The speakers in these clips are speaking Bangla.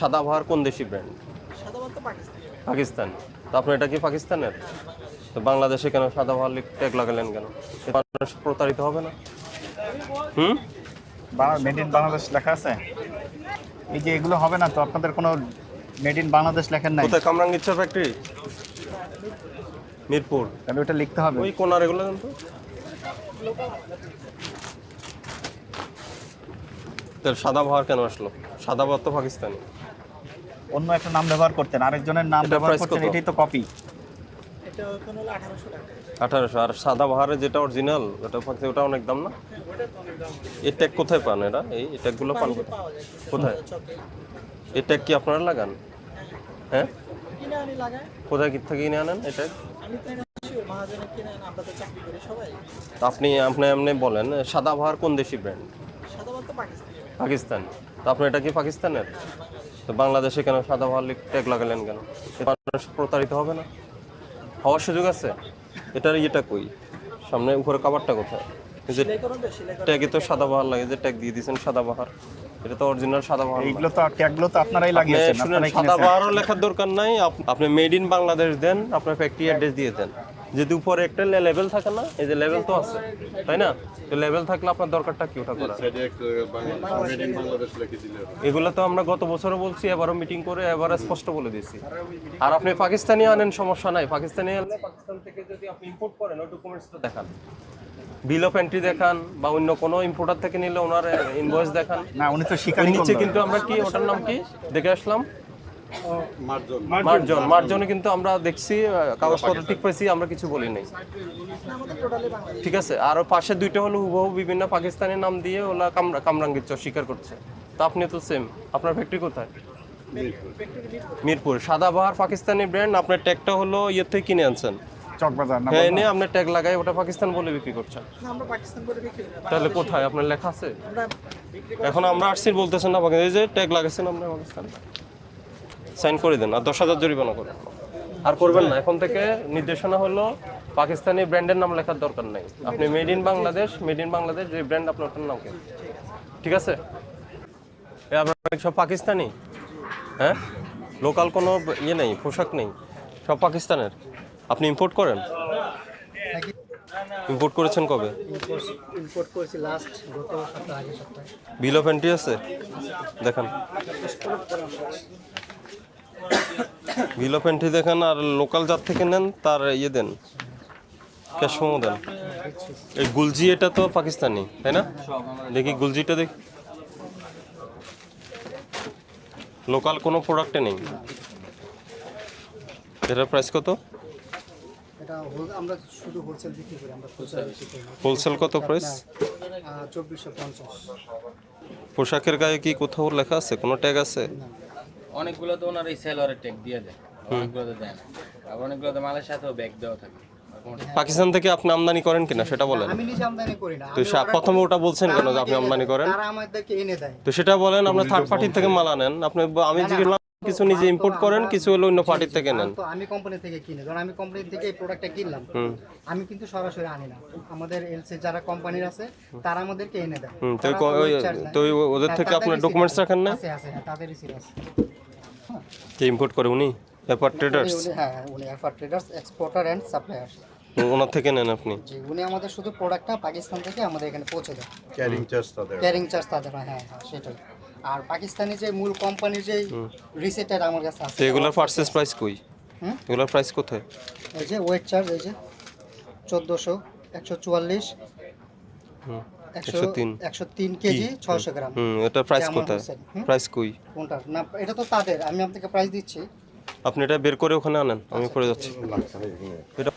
সাদাবাহার কোন দেশি ব্র্যান্ড? সাদাবাহার তো পাকিস্তানি। পাকিস্তান। তো আপনার এটা কি পাকিস্তানের? তো বাংলাদেশে কেন সাদাবাহার ট্যাগ লাগালেন কেন? মানুষ প্রতারিত হবে না? মেড ইন বাংলাদেশ লেখা আছে। এই যে এগুলো হবে না তো, আপনাদের কোনো মেড ইন বাংলাদেশ লেখেন নাই? কোথায়? কামরাঙ্গীরচর ফ্যাক্টরি, মিরপুর। তাহলে ওটা লিখতে হবে। ওই কোনার এগুলো কিন্তু। তাহলে সাদাবাহার কেন আসলো? সাদাবাহার তো পাকিস্তানি। অন্য একটা নাম ব্যবহার করতেন, আরেকজনের নাম এটা ব্যবহার price করতেন, কত? এটাই তো কপি। এটা এখন হলো 1800 টাকা। 1800। আর সাদাবাহারের যেটা অরিজিনাল ওটা অনেক দাম না? ওটা তো অনেক দাম। এই ট্যাগ কোথায় পান? এটা এই ট্যাগগুলো পান কোথায়? পাওয়া যায় কোথায়? চকে। এই ট্যাগ কি আপনারা লাগান? হ্যাঁ, কিনে আনি লাগায়। কোথায় থেকে কিনে আনেন এটা? আমি তো এটা শিওর মহাজনে কিনে আনি, আমরা তো চাকরি করি সবাই। আপনি এমনি বলেন সাদাবাহার কোন দেশি ব্র্যান্ড? সাদাবাহার তো পাকিস্তানি। পাকিস্তান। তো আপনার এটা কি পাকিস্তানের? তো বাংলাদেশে কেন সাদাবাহার ট্যাগ লাগালেন কেন? মানুষ প্রতারিত হবে না? হওয়ার সুযোগ আছে? এটার ইয়েটা কই? সামনে উপরে কাভারটা কোথায়? এই যে সেলাই করুন তো, সেলাই করুন। ট্যাগে তো সাদাবাহার লাগে, যে ট্যাগ দিয়ে দিয়েছেন সাদাবাহার, এটা তো অরিজিনাল সাদাবাহার না। এইগুলো তো ট্যাগগুলো তো আপনারাই লাগিয়েছেন, শুনেন, আপনারাই কিনেছেন। সাদাবাহারও লেখার দরকার নাই। আপনি মেড ইন বাংলাদেশ দেন, আপনার ফ্যাক্টরি অ্যাড্রেস দিয়ে দেন। যদি উপরে একটা লেভেল থাকে না, এই যে লেভেল তো আছে, তাই না? তো লেভেল থাকলে আপনার দরকারটা কি ওটা করা? এগুলো তো আমরা গত বছরও বলছি, এবারও মিটিং করে এবারে স্পষ্ট বলে দিয়েছি। আর আপনি পাকিস্তানি আনেন, সমস্যা নাই। পাকিস্তানি আনলে পাকিস্তান থেকে যদি আপনি ইম্পোর্ট করেন, ওই ডকুমেন্টসটা দেখান, বিল অফ এন্ট্রি দেখান, বা অন্য কোনো ইম্পোর্টার থেকে নিলে ওনার ইনভয়েস দেখান। না, উনি তো ওই স্বীকারই নিচে করলেন। কিন্তু আমরা কি, ওটার নাম কি দেখে আসলাম? মার্জন কিন্তু আমরা দেখছি, কাগজপত্র ঠিক পাইছি, আমরা কিছু বলি নাই। আমাদের টোটালি বাংলাদেশ। ঠিক আছে। আর পাশে দুইটা হলো হুবহু বিভিন্ন পাকিস্তানি নাম দিয়ে ওলা কামরাঙ্গীর চর স্বীকার করছে। তো আপনি তো সেম। আপনার ফ্যাক্টরি কোথায়? মিরপুর। সাদাবাহার পাকিস্তানি ব্র্যান্ড। আপনার ট্যাগটা হলো ইয়ের থেকে কিনে আনছেন, চকবাজার না? হ্যাঁ, এনে আপনার ট্যাগ লাগাই ওটা পাকিস্তান বলে বিক্রি করছেন। না, আমরা পাকিস্তান করে বিক্রি করি না। তাহলে কোথায় আপনার লেখা আছে? আমরা বিক্রি করি। এখন আমরা আসছি বলতেছেন না, এই যে ট্যাগ লাগাইছেন আপনার পাকিস্তান, সাইন করে দেন আর 10,000 জরিমানা করেন। আর করবেন না। এখন থেকে নির্দেশনা হলো পাকিস্তানি ব্র্যান্ডের নাম লেখার দরকার নাই। আপনি মেড ইন বাংলাদেশ যে ব্র্যান্ড আপনার, ওটার নাম কি? ঠিক আছে। আপনার সব পাকিস্তানি? হ্যাঁ, লোকাল কোনো ইয়ে নেই, পোশাক নেই, সব পাকিস্তানের। আপনি ইম্পোর্ট করেন? ইম্পোর্ট করেছেন কবে? ইম্পোর্ট করেছি লাস্ট গত সপ্তাহ, আগের সপ্তাহে। বিল অফ এন্ট্রি আছে? দেখান বিল অফ এন্ট্রি দেখান। আর লোকাল যার থেকে নেন তার ইয়ে দেন, ক্যাশ মেমো দেন। এই গুলজি, এটা তো পাকিস্তানি, তাই না? দেখি গুলজিটা দেখি, লোকাল কোনো প্রোডাক্টে নেই। এটার প্রাইস কত? এটা আমরা শুধু হোলসেল বিক্রি করি, আমরা খুচরা বিক্রি করি না। হোলসেল কত প্রাইস? 2450। পোশাকের গায়ে কি কোথাও লেখা আছে, কোনো ট্যাগ আছে? অনেকগুলো তো ওনার এই সেলরের ট্যাগ দিয়ে দেয়, অনেকগুলো তো দেয় না। আবার অনেকগুলো তো মালের সাথেও ব্যাগ দেওয়া থাকে। পাকিস্তান থেকে আপনি আমদানি করেন কিনা সেটা বলেন। আমি নিজে আমদানি করি না। তো প্রথমে ওটা বলছেন কেন যে আপনি আমদানি করেন? তারা আমাদেরকে এনে দেয়। তো সেটা বলেন, আপনার থার্ড পার্টির থেকে মাল আনেন। আপনি, আমি জিজ্ঞেস কিছু নিজে ইম্পোর্ট করেন, কিছু হলো অন্য পার্টির থেকে নেন। তো আমি কোম্পানি থেকে কিনি, ধরুন আমি কোম্পানি থেকে এই প্রোডাক্টটা কিনলাম, আমি কিন্তু সরাসরি আনি না। আমাদের এলসি যারা কোম্পানির আছে তারা আমাদেরকে এনে দেয়। তো ওদের থেকে আপনার ডকুমেন্টস রাখেন না? আছে আছে, হ্যাঁ, তাদের রিসিভ আছে। কে ইম্পোর্ট করে উনি? FR traders? হ্যাঁ, উনি FR traders, exporter and supplier. ওনার থেকে নেন আপনি? জি, উনি আমাদের শুধু প্রোডাক্টটা পাকিস্তান থেকে আমাদের এখানে পৌঁছে দেয়। ক্যারিং চার্জ তাদের। হ্যাঁ হ্যাঁ, সেটাই। আর পাকিস্তানি যে মূল কোম্পানির যে রিসেটের আমার কাছে আছে। তো এগুলোর পারচেজ প্রাইস কই? এগুলোর প্রাইস কোথায়? এই যে ওয়েট চার্জ, এই যে 1400, 144, 103 কেজি, 600 গ্রাম। এটা প্রাইস কোথায়? প্রাইস কই? কোনটা? না, এটা তো তাদের, আমি আপনাকে প্রাইস দিচ্ছি। আপনি এটা বের করে ওখানে আনেন, আমি করে যাচ্ছি। এটা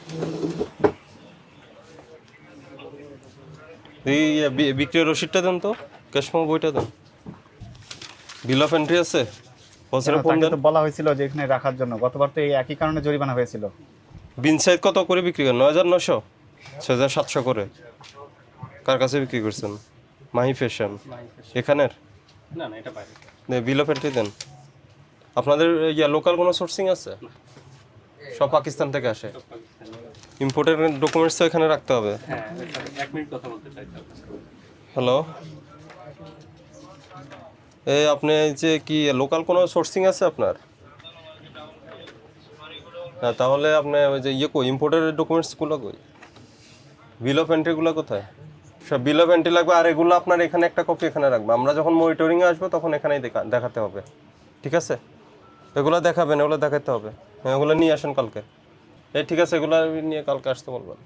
এই বিক্রির রসিদটা দেন তো, ক্যাশ মেমো বইটা দেন। বিল অফ এন্ট্রি আছে? হোলসেল ফোন তাকে দেন। তো বলা হয়েছিল যে এখানে রাখার জন্য, গতবার তো এই একই কারণে জরিমানা হয়েছিল। বিন সাইজ কত করে বিক্রি করেন? 9,900, 6,700 করে। কার কাছে বিক্রি করছেন? মাহি ফ্যাশন এখানের? না না, এটা বাইরে। বিল অফ এন্ট্রি দেন। আপনাদের লোকাল কোনো সোর্সিং আছে? সব পাকিস্তান থেকে আসে। ইম্পোর্টের ডকুমেন্টস তো এখানে রাখতে হবে। হ্যাঁ, 1 মিনিট কথা বলতে চাই। হ্যালো, এই আপনি এই যে কি লোকাল কোনো সোর্সিং আছে আপনার? না তাহলে আপনি ওই যে কই ইম্পোর্টের ডকুমেন্টসগুলো কই? বিল অফ এন্ট্রিগুলো কোথায়? সব বিল অফ এন্ট্রি লাগবে, আর এগুলো আপনার এখানে একটা কপি এখানে রাখবে। আমরা যখন মনিটরিংয়ে আসবো তখন এখানেই দেখাতে হবে, ঠিক আছে? এগুলো দেখাবেন, এগুলো দেখাতে হবে। হ্যাঁ, এগুলো নিয়ে আসেন কালকে। ঠিক আছে, এগুলো নিয়ে কালকে আসতে বলবেন।